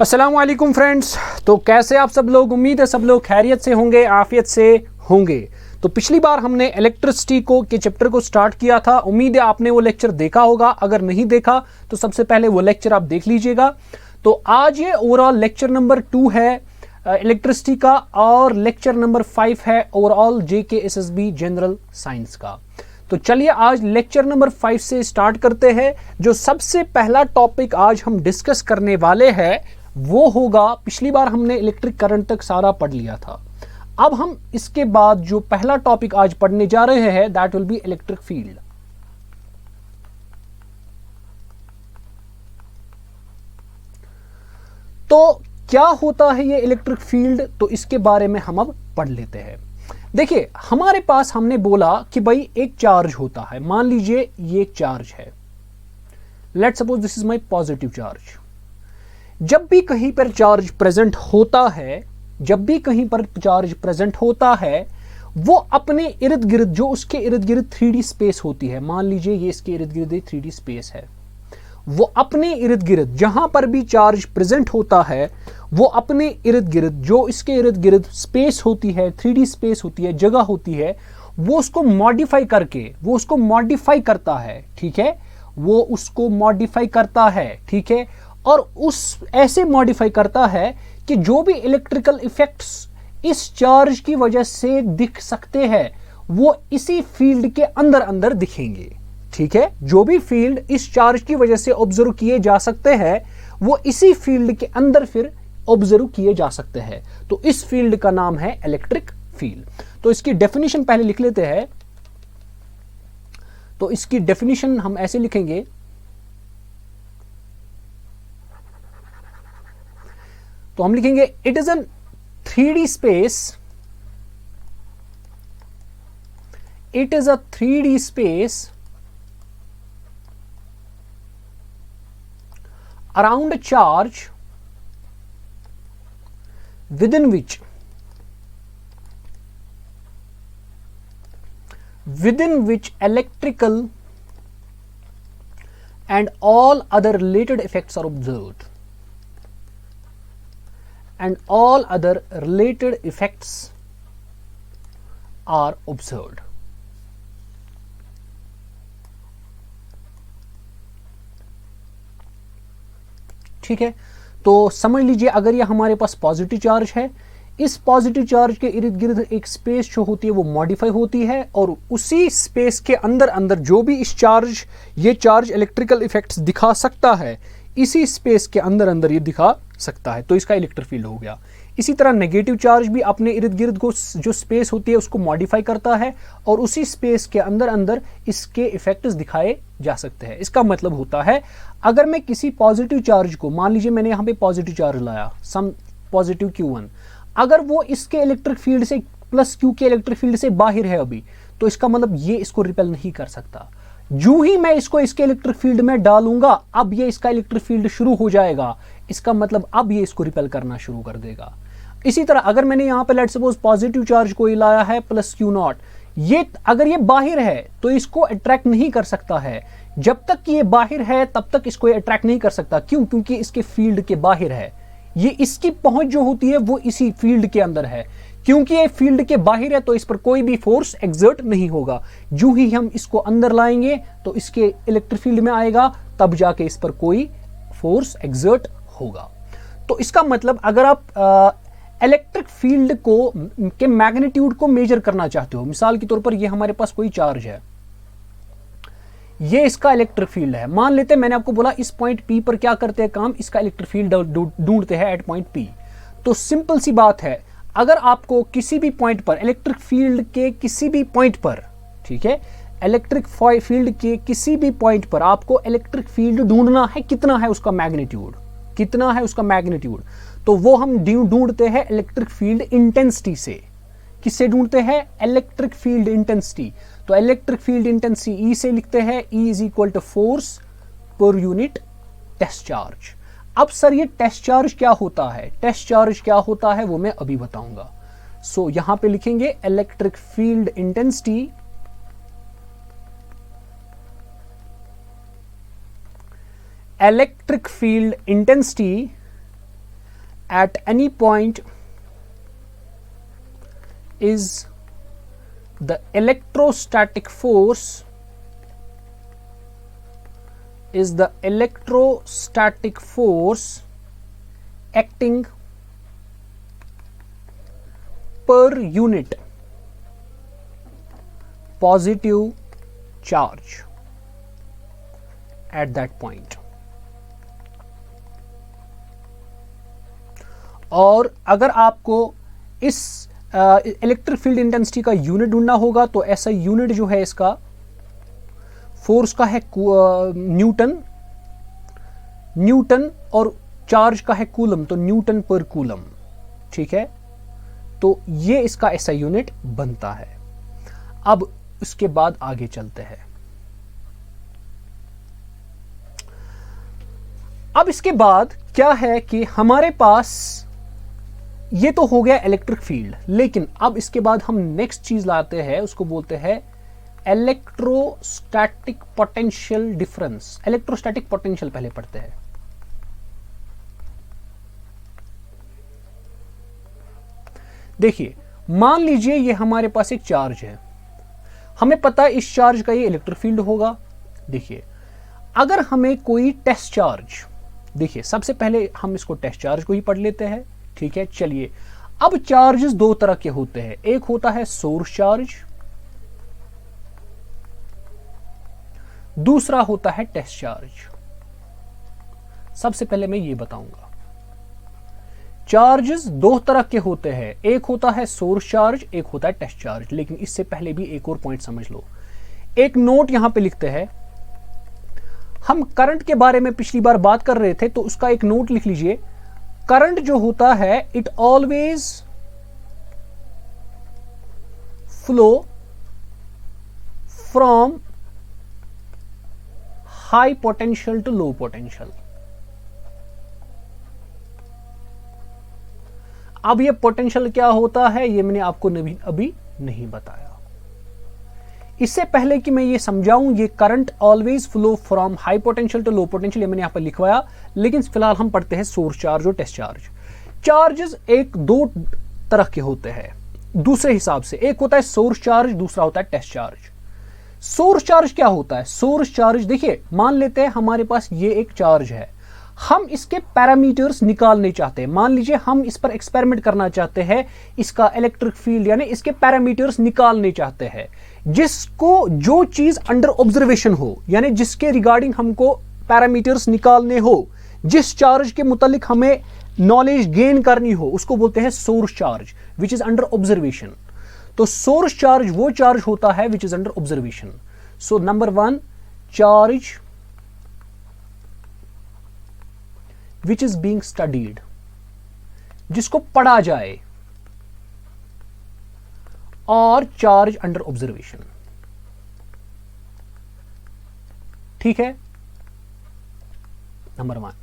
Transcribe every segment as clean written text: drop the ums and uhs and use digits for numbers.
अस्सलाम वालेकुम फ्रेंड्स। तो कैसे आप सब लोग, उम्मीद है सब लोग खैरियत से होंगे, आफियत से होंगे। तो पिछली बार हमने इलेक्ट्रिसिटी को के चैप्टर को स्टार्ट किया था। उम्मीद है आपने वो लेक्चर देखा होगा। अगर नहीं देखा तो सबसे पहले वो लेक्चर आप देख लीजिएगा। तो आज ये ओवरऑल लेक्चर नंबर 2 है इलेक्ट्रिसिटी का, और लेक्चर नंबर 5 है ओवरऑल JKSSB जनरल साइंस का। तो चलिए आज लेक्चर नंबर 5 से स्टार्ट करते हैं। जो सबसे पहला टॉपिक आज हम डिस्कस करने वाले हैं वो होगा, पिछली बार हमने इलेक्ट्रिक करंट तक सारा पढ़ लिया था। अब हम इसके बाद जो पहला टॉपिक आज पढ़ने जा रहे हैं that will B electric field. तो क्या होता है ये इलेक्ट्रिक फील्ड, तो इसके बारे में हम अब पढ़ लेते हैं। देखिए, हमारे पास हमने बोला कि भाई एक चार्ज होता है। मान लीजिए ये एक चार्ज है, let's suppose this is my positive charge. जब भी कहीं पर चार्ज प्रेजेंट होता है, जब भी कहीं पर चार्ज प्रेजेंट होता है, वो अपने इर्द गिर्द, जो उसके इर्द गिर्द 3D स्पेस होती है, मान लीजिए ये इसके इर्द गिर्द 3D स्पेस है, वो अपने इर्द गिर्द जहां पर भी चार्ज प्रेजेंट होता है, वो अपने इर्द गिर्द जो इसके इर्द गिर्द स्पेस होती है, 3D स्पेस होती है, जगह होती है, वो उसको मॉडिफाई करके, वो उसको मॉडिफाई करता है। ठीक है, वो उसको मॉडिफाई करता है। ठीक है, और उस ऐसे मॉडिफाई करता है कि जो भी इलेक्ट्रिकल इफेक्ट्स इस चार्ज की वजह से दिख सकते हैं वो इसी फील्ड के अंदर अंदर दिखेंगे। ठीक है, जो भी फील्ड इस चार्ज की वजह से ऑब्जर्व किए जा सकते हैं वो इसी फील्ड के अंदर फिर ऑब्जर्व किए जा सकते हैं। तो इस फील्ड का नाम है इलेक्ट्रिक फील्ड। तो इसकी डेफिनेशन पहले लिख लेते हैं। तो इसकी डेफिनेशन हम ऐसे लिखेंगे, तो हम लिखेंगे it is an 3D space, it is a 3D space around a charge within which electrical and all other related effects are observed, and all other related effects are observed। ठीक है, तो समझ लीजिए अगर ये हमारे पास पॉजिटिव चार्ज है, इस पॉजिटिव चार्ज के इर्द गिर्द एक स्पेस जो होती है वो मॉडिफाई होती है, और उसी स्पेस के अंदर अंदर जो भी ये चार्ज इलेक्ट्रिकल इफेक्ट्स दिखा सकता है, इसी स्पेस के अंदर अंदर ये दिखा सकता है, तो इसका इलेक्ट्रिक फील्ड हो गया। इसी तरह नेगेटिव चार्ज भी अपने इर्द गिर्द को जो स्पेस होती है उसको मॉडिफाई करता है, और उसी स्पेस के अंदर अंदर इसके इफेक्ट्स दिखाए जा सकते हैं। इसका मतलब होता है अगर मैं किसी पॉजिटिव चार्ज को, मान लीजिए मैंने यहां पे पॉजिटिव चार्ज लाया, सम पॉजिटिव Q1, अगर वो इसके इलेक्ट्रिक फील्ड से प्लस Q के इलेक्ट्रिक फील्ड से बाहर है अभी, तो इसका मतलब ये इसको रिपेल नहीं कर सकता। जो ही मैं इसको इसके इलेक्ट्रिक फील्ड में डालूंगा, अब ये इसका इलेक्ट्रिक फील्ड शुरू हो जाएगा, इसका मतलब अब ये इसको रिपेल करना शुरू कर देगा। इसी तरह अगर मैंने यहां पे लेट्स सपोज पॉजिटिव चार्ज कोई लाया है प्लस Q0, ये अगर ये बाहर है तो इसको अट्रैक्ट नहीं कर सकता है। जब तक कि ये बाहर है तब तक इसको अट्रैक्ट नहीं कर सकता। क्यों? क्योंकि इसके फील्ड के बाहर है। ये इसकी पहुंच जो होती है वो इसी फील्ड के अंदर है। क्योंकि ये फील्ड के बाहर है तो इस पर कोई भी फोर्स एक्सर्ट नहीं होगा। जो ही हम इसको अंदर लाएंगे तो इसके इलेक्ट्रिक फील्ड में आएगा, तब जाके इस पर कोई फोर्स एक्सर्ट होगा। तो इसका मतलब अगर आप इलेक्ट्रिक फील्ड को के मैग्नीट्यूड को मेजर करना चाहते हो, मिसाल के तौर पर ये हमारे पास कोई चार्ज है, ये इसका इलेक्ट्रिक फील्ड है। मान लेते हैं मैंने आपको बोला इस पॉइंट P पर क्या करते हैं काम, इसका इलेक्ट्रिक फील्ड ढूंढते हैं एट पॉइंट P। तो सिंपल सी बात है, अगर आपको किसी भी पॉइंट पर इलेक्ट्रिक फील्ड के किसी भी पॉइंट पर, ठीक है, इलेक्ट्रिक फील्ड के किसी भी पॉइंट पर आपको इलेक्ट्रिक फील्ड ढूंढना है, कितना है उसका मैग्नीट्यूड, कितना है उसका मैग्नीट्यूड, तो वो हम ढूंढते हैं इलेक्ट्रिक फील्ड इंटेंसिटी से। किससे ढूंढते हैं? Electric field intensity. तो इलेक्ट्रिक फील्ड इंटेंसिटी E से लिखते हैं, E is equal to force per unit test charge. अब सर ये टेस्ट चार्ज क्या होता है? टेस्ट चार्ज क्या होता है वो मैं अभी बताऊंगा। सो यहां पे लिखेंगे electric field intensity electric field intensity at any point is the electrostatic force acting per unit positive charge at that point. और अगर आपको इस इलेक्ट्रिक फील्ड इंटेंसिटी का यूनिट ढूंढना होगा तो ऐसा यूनिट जो है इसका फोर्स का है न्यूटन और चार्ज का है कूलम, तो न्यूटन पर कूलम। ठीक है, तो ये इसका ऐसा यूनिट बनता है। अब उसके बाद आगे चलते हैं। अब इसके बाद क्या है कि हमारे पास ये तो हो गया इलेक्ट्रिक फील्ड, लेकिन अब इसके बाद हम नेक्स्ट चीज लाते हैं, उसको बोलते हैं electrostatic potential difference. Electrostatic potential पहले पढ़ते हैं। देखिए, मान लीजिए ये हमारे पास एक चार्ज है, हमें पता है इस चार्ज का ये इलेक्ट्रिक फील्ड होगा। देखिए, अगर हमें कोई टेस्ट चार्ज, देखिए सबसे पहले हम इसको टेस्ट चार्ज को ही पढ़ लेते हैं। ठीक है, चलिए। अब चार्जेस दो तरह के होते हैं, एक होता है सोर्स चार्ज, दूसरा होता है टेस्ट चार्ज। सबसे पहले मैं ये बताऊंगा, चार्जेस दो तरह के होते हैं, एक होता है सोर्स चार्ज, एक होता है टेस्ट चार्ज। लेकिन इससे पहले भी एक और पॉइंट समझ लो, एक नोट यहां पे लिखते हैं। हम करंट के बारे में पिछली बार बात कर रहे थे, तो उसका एक नोट लिख लीजिए। करंट जो होता है it always flow from high potential to low potential. अब ये पोटेंशियल क्या होता है ये मैंने आपको अभी नहीं बताया। इससे पहले कि मैं ये समझाऊं, ये current always flow from high potential to low potential, ये मैंने यहां पर लिखवाया। लेकिन फिलहाल हम पढ़ते हैं सोर्स चार्ज और टेस्ट चार्ज। चार्जेस एक दो तरह के होते हैं दूसरे हिसाब से, एक होता है सोर्स चार्ज, दूसरा होता है टेस्ट चार्ज। सोर्स चार्ज क्या होता है? सोर्स चार्ज, देखिए मान लेते हैं हमारे पास ये एक चार्ज है, हम इसके पैरामीटर्स निकालने चाहते हैं। मान लीजिए हम इस पर एक्सपेरिमेंट करना चाहते हैं, इसका इलेक्ट्रिक फील्ड यानी इसके पैरामीटर्स निकालने चाहते हैं, जिसको जो चीज अंडर ऑब्जर्वेशन हो, यानी जिसके रिगार्डिंग हमको पैरामीटर्स निकालने हो, जिस चार्ज के मुतालिक हमें नॉलेज गेन करनी हो, उसको बोलते हैं source charge which is under observation. तो सोर्स चार्ज वो चार्ज होता है which is under observation. So number 1, charge which is being studied, जिसको पढ़ा जाए, और चार्ज अंडर ऑब्जर्वेशन। ठीक है, नंबर 1,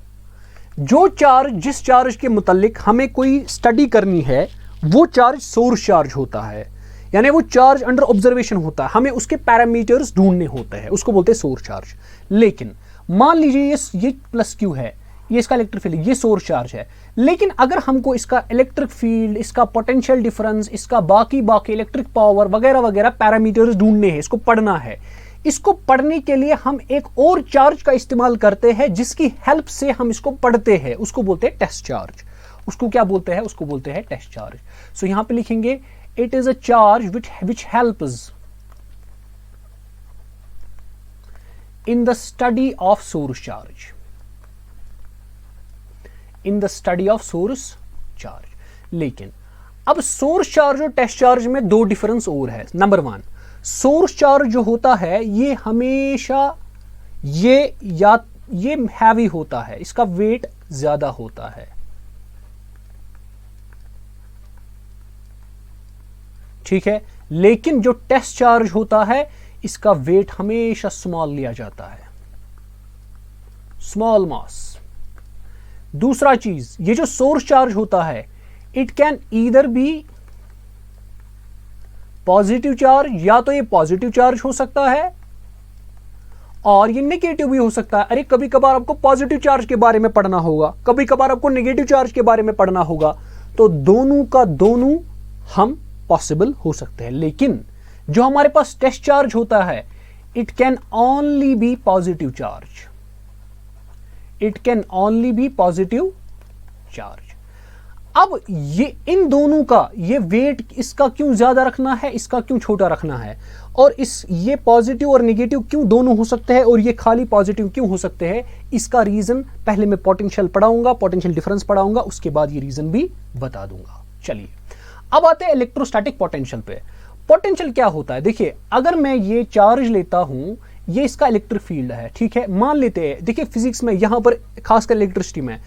जो चार्ज, जिस चार्ज के मुतालिक हमें कोई स्टडी करनी है, वो चार्ज सोर्स चार्ज होता है, यानी वो चार्ज अंडर ऑब्जर्वेशन होता है, हमें उसके पैरामीटर्स ढूंढने होते हैं, उसको बोलते हैं सोर्स चार्ज। लेकिन मान लीजिए ये प्लस क्यू है, ये इसका इलेक्ट्रिक फील्ड, ये सोर्स चार्ज है, लेकिन अगर हमको इसका इलेक्ट्रिक फील्ड, इसका पोटेंशियल डिफरेंस, इसका बाकी इलेक्ट्रिक पावर वगैरह वगैरह पैरामीटर्स ढूंढने हैं, इसको पढ़ना है, इसको पढ़ने के लिए हम एक और चार्ज का इस्तेमाल करते हैं, जिसकी हेल्प से हम इसको पढ़ते हैं, उसको बोलते हैं टेस्ट चार्ज। उसको क्या बोलते हैं? उसको बोलते हैं टेस्ट चार्ज। सो यहां पे लिखेंगे it is a charge which helps in the study of source charge, in the study of source charge. लेकिन अब सोर्स चार्ज और टेस्ट चार्ज में दो डिफरेंस और है। नंबर 1, सोर्स चार्ज जो होता है ये हमेशा ये हैवी होता है, इसका वेट ज्यादा होता है। ठीक है, लेकिन जो टेस्ट चार्ज होता है इसका वेट हमेशा स्मॉल लिया जाता है, स्मॉल मास। दूसरा चीज, ये जो सोर्स चार्ज होता है it can either be positive charge, या तो ये पॉजिटिव चार्ज हो सकता है और ये नेगेटिव भी हो सकता है। अरे कभी कभार आपको पॉजिटिव चार्ज के बारे में पढ़ना होगा, कभी कभार आपको नेगेटिव चार्ज के बारे में पढ़ना होगा, तो दोनों का दोनों हम पॉसिबल हो सकते हैं। लेकिन जो हमारे पास टेस्ट चार्ज होता है, it can only be positive charge, it can only be positive charge. अब ये इन दोनों का ये वेट इसका क्यों ज्यादा रखना है, इसका क्यों छोटा रखना है, और इस ये पॉजिटिव और नेगेटिव क्यों दोनों हो सकते हैं और ये खाली पॉजिटिव क्यों हो सकते हैं, इसका रीजन पहले मैं पोटेंशियल पढ़ाऊंगा, पोटेंशियल डिफरेंस पढ़ाऊंगा, उसके बाद ये रीजन भी बता दूंगा। चलिए अब आते हैं इलेक्ट्रोस्टैटिक पोटेंशियल पे। पोटेंशियल क्या होता है, देखिए अगर मैं ये चार्ज लेता हूं, ये इसका इलेक्ट्रिक फील्ड है, ठीक है, मान लेते हैं, देखिए फिजिक्स में यहां पर खासकर इलेक्ट्रिसिटी में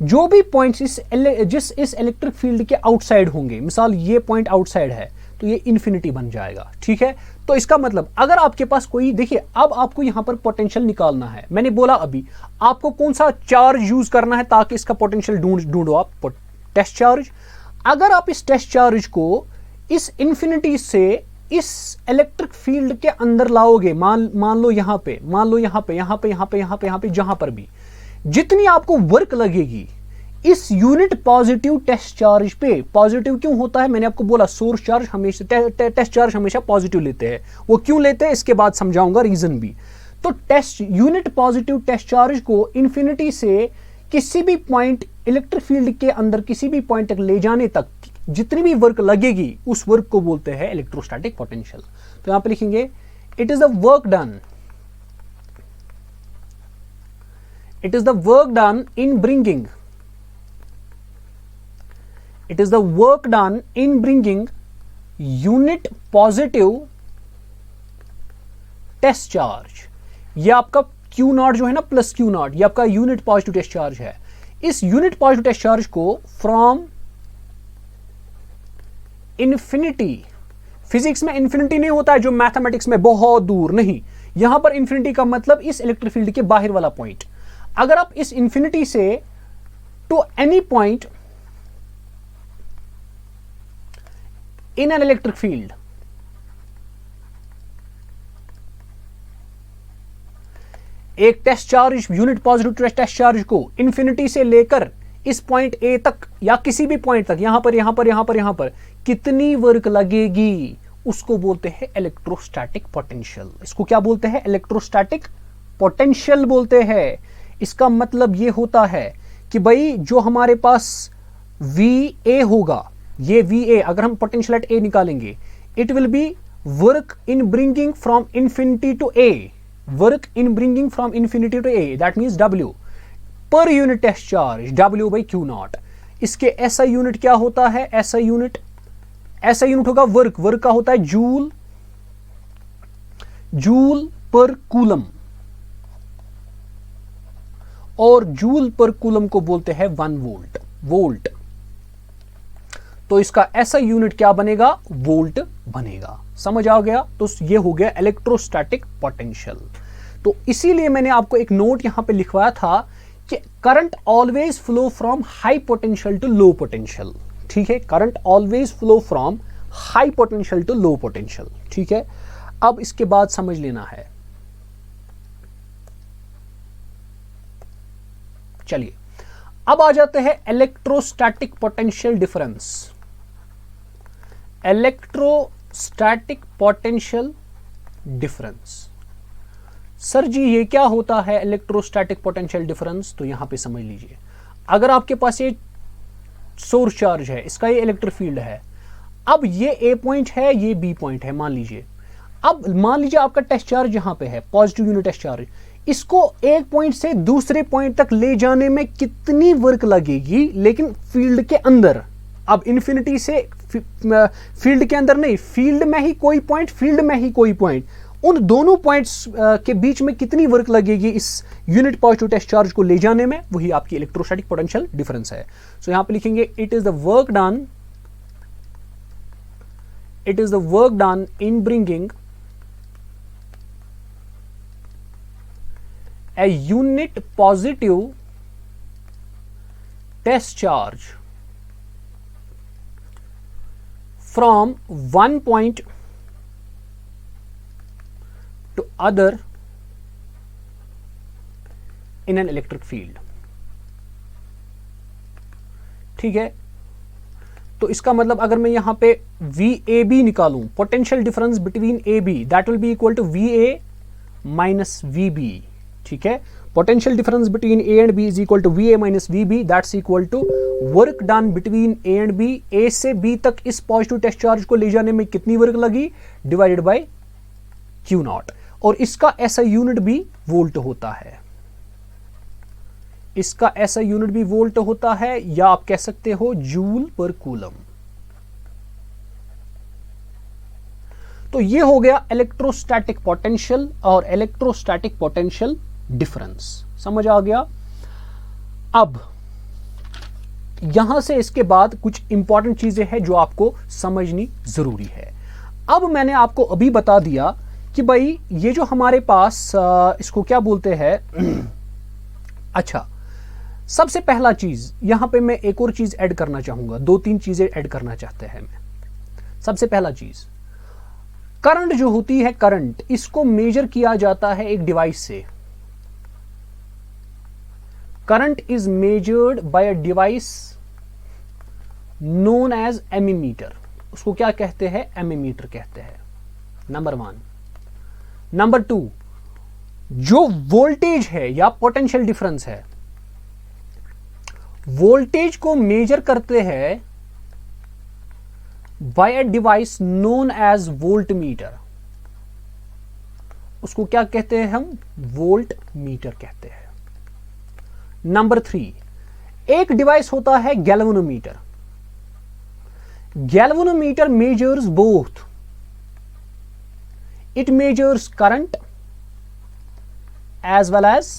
जो भी पॉइंट्स इस इलेक्ट्रिक फील्ड के आउटसाइड होंगे, मिसाल ये पॉइंट आउटसाइड है तो ये इन्फिनिटी बन जाएगा, ठीक है। तो इसका मतलब अगर आपके पास कोई, देखिए अब आपको यहां पर पोटेंशियल निकालना है, मैंने बोला अभी आपको कौन सा चार्ज यूज करना है ताकि इसका पोटेंशियल ढूंढो आप, टेस्ट चार्ज। अगर आप इस टेस्ट चार्ज को इस इन्फिनिटी से इस इलेक्ट्रिक फील्ड के अंदर लाओगे, मान लो यहां पे, मान लो यहां पे, यहां पे, यहां पे, यहां पे, यहां पे, जहां पर भी जितनी आपको वर्क लगेगी इस यूनिट पॉजिटिव टेस्ट चार्ज पे, पॉजिटिव क्यों होता है, मैंने आपको बोला सोर्स चार्ज हमेशा टेस्ट चार्ज हमेशा पॉजिटिव लेते हैं, वो क्यों लेते हैं इसके बाद समझाऊंगा रीजन भी। तो test unit positive test charge को इन्फिनिटी से किसी भी पॉइंट इलेक्ट्रिक फील्ड के अंदर किसी भी पॉइंट तक ले जाने तक जितनी भी वर्क लगेगी उस वर्क को बोलते हैं इलेक्ट्रोस्टैटिक पोटेंशियल। तो यहां पे लिखेंगे it is the work done, it is the work done in bringing, it is the work done in bringing unit positive test charge। ये आपका Q नॉट जो है ना, प्लस Q नॉट, ये आपका यूनिट पॉजिटिव टेस्ट चार्ज है। इस unit positive test charge को फ्रॉम इन्फिनिटी, फिजिक्स में इन्फिनिटी नहीं होता है जो मैथमेटिक्स में बहुत दूर, नहीं, यहां पर इन्फिनिटी का मतलब इस इलेक्ट्रिक फील्ड के बाहर वाला पॉइंट। अगर आप इस इंफिनिटी से to any point in an electric field, एक test charge unit positive test charge को इंफिनिटी से लेकर इस पॉइंट ए तक या किसी भी पॉइंट तक, यहां पर, यहां पर, यहां पर, यहां पर कितनी वर्क लगेगी उसको बोलते हैं इलेक्ट्रोस्टैटिक पोटेंशियल। इसको क्या बोलते हैं, इलेक्ट्रोस्टैटिक पोटेंशियल बोलते हैं। इसका मतलब यह होता है कि भाई जो हमारे पास VA होगा, ये VA अगर हम पोटेंशियल एट A निकालेंगे, it will be work in bringing from infinity to A, work in bringing from infinity to A, that means W per unit test charge, W by Q naught. इसके SI unit क्या होता है, SI unit होगा work, work का होता है joule पर coulomb, और जूल पर कूलम को बोलते हैं 1 वोल्ट। तो इसका SI यूनिट क्या बनेगा, वोल्ट बनेगा। समझ आ गया। तो ये हो गया इलेक्ट्रोस्टैटिक पोटेंशियल। तो इसीलिए मैंने आपको एक नोट यहां पे लिखवाया था कि current always flow from high potential to low potential, ठीक है, current always flow from high potential to low potential, ठीक है। अब इसके बाद समझ लेना है, चलिए अब आ जाते हैं electrostatic potential difference. Electrostatic potential difference, sir जी ये क्या होता है इलेक्ट्रोस्टैटिक पोटेंशियल डिफरेंस? तो यहां पे समझ लीजिए, अगर आपके पास ये सोर्स चार्ज है, इसका ये इलेक्ट्रिक फील्ड है, अब ये A पॉइंट है, ये B पॉइंट है, मान लीजिए। अब मान लीजिए आपका टेस्ट चार्ज यहां पे है, पॉजिटिव यूनिट टेस्ट चार्ज, इसको एक पॉइंट से दूसरे पॉइंट तक ले जाने में कितनी वर्क लगेगी, लेकिन फील्ड के अंदर। अब इन्फिनिटी से फील्ड के अंदर नहीं, फील्ड में ही कोई पॉइंट, फील्ड में ही कोई पॉइंट, उन दोनों पॉइंट्स के बीच में कितनी वर्क लगेगी इस यूनिट पॉजिटिव टेस्ट चार्ज को ले जाने में, वही आपकी इलेक्ट्रोस्टैटिक पोटेंशियल डिफरेंस है। सो यहां पे लिखेंगे it is the work done in bringing a unit positive test charge from one point to other in an electric field. ठीक है, तो इसका मतलब अगर मैं यहां पे वी ए बी निकालूं, potential difference between A B, that will be equal to V A minus V B. ठीक है, potential difference between A and B is equal to V A minus V B, that's equal to work done between A and B. A से B तक इस positive test charge को ले जाने में कितनी वर्क लगी, डिवाइडेड बाय क्यू नॉट, और इसका ऐसा यूनिट भी वोल्ट होता है। इसका ऐसा यूनिट भी वोल्ट होता है, या आप कह सकते हो जूल पर कूलम। तो ये हो गया इलेक्ट्रोस्टैटिक पोटेंशियल और इलेक्ट्रोस्टैटिक पोटेंशियल डिफरेंस, समझ आ गया। अब यहां से इसके बाद कुछ इंपॉर्टेंट चीजें हैं जो आपको समझनी जरूरी है। अब मैंने आपको अभी बता दिया कि भाई ये जो हमारे पास इसको क्या बोलते हैं अच्छा, सबसे पहला चीज यहां पे मैं एक और चीज ऐड करना चाहूंगा, दो तीन चीजें ऐड करना चाहते हैं मैं। सबसे पहला चीज, करंट जो होती है, करंट, इसको मेजर किया जाता है एक डिवाइस से। Current is measured by a device known as ammeter. उसको क्या कहते हैं, एमीमीटर कहते हैं, नंबर 1। नंबर 2, जो वोल्टेज है या पोटेंशियल डिफरेंस है, वोल्टेज को मेजर करते हैं by a device known as voltmeter. उसको क्या कहते हैं हम, वोल्ट मीटर कहते हैं। नंबर 3, एक डिवाइस होता है galvanometer. Galvanometer measures both, it measures current as well as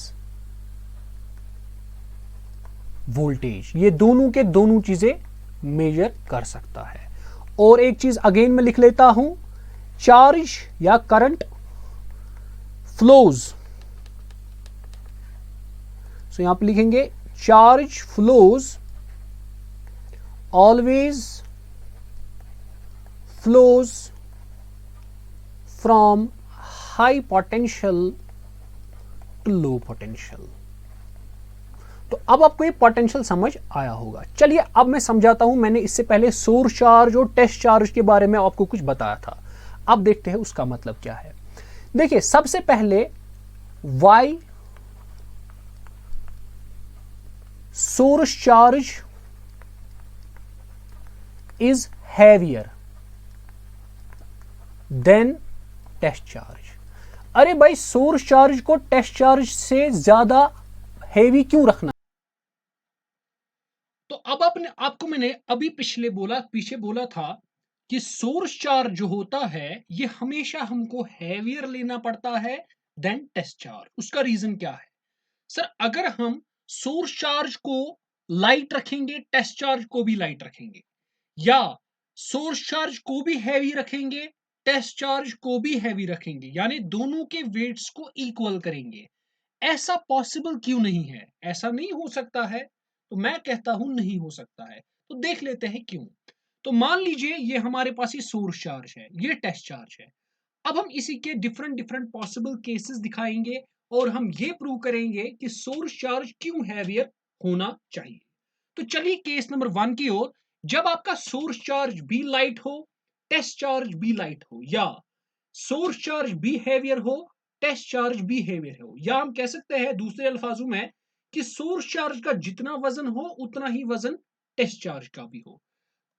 voltage. ये दोनों के दोनों चीजें मेजर कर सकता है। और एक चीज अगेन मैं लिख लेता हूं, चार्ज या करंट फ्लोज। सो यहां पे लिखेंगे charge flows always flows from high potential to low potential. तो अब आपको ये पोटेंशियल समझ आया होगा। चलिए अब मैं समझाता हूं, मैंने इससे पहले सोर्स चार्ज और टेस्ट चार्ज के बारे में आपको कुछ बताया था। अब देखते हैं उसका मतलब क्या है। देखिए सबसे पहले why source charge is heavier than test charge. अरे भाई सोर्स चार्ज को टेस्ट चार्ज से ज्यादा हैवी क्यों रखना। तो अब आपको मैंने अभी पीछे बोला था कि सोर्स चार्ज जो होता है ये हमेशा हमको हैवियर लेना पड़ता है देन टेस्ट चार्ज। उसका रीजन क्या है सर, अगर हम सोर्स चार्ज को लाइट रखेंगे, टेस्ट चार्ज को भी लाइट रखेंगे, या सोर्स चार्ज को भी हैवी रखेंगे, टेस्ट चार्ज को भी हैवी रखेंगे, यानी दोनों के वेट्स को इक्वल करेंगे, ऐसा पॉसिबल क्यों नहीं है? ऐसा नहीं हो सकता है, तो मैं कहता हूं नहीं हो सकता है। तो देख लेते हैं क्यों। तो मान लीजिए ये हमारे पास ये सोर्स चार्ज है, ये टेस्ट चार्ज है। अब हम इसी के डिफरेंट डिफरेंट पॉसिबल केसेस दिखाएंगे और हम ये प्रूव करेंगे कि सोर्स चार्ज क्यों हैवियर होना चाहिए। तो चलिए केस नंबर 1 की ओर। जब आपका सोर्स चार्ज भी लाइट हो, टेस्ट चार्ज भी लाइट हो, या सोर्स चार्ज भी हैवियर हो, टेस्ट चार्ज भी हैवियर हो, या हम कह सकते हैं दूसरे अल्फाजों में कि सोर्स चार्ज का जितना वजन हो उतना ही वजन टेस्ट चार्ज का भी हो।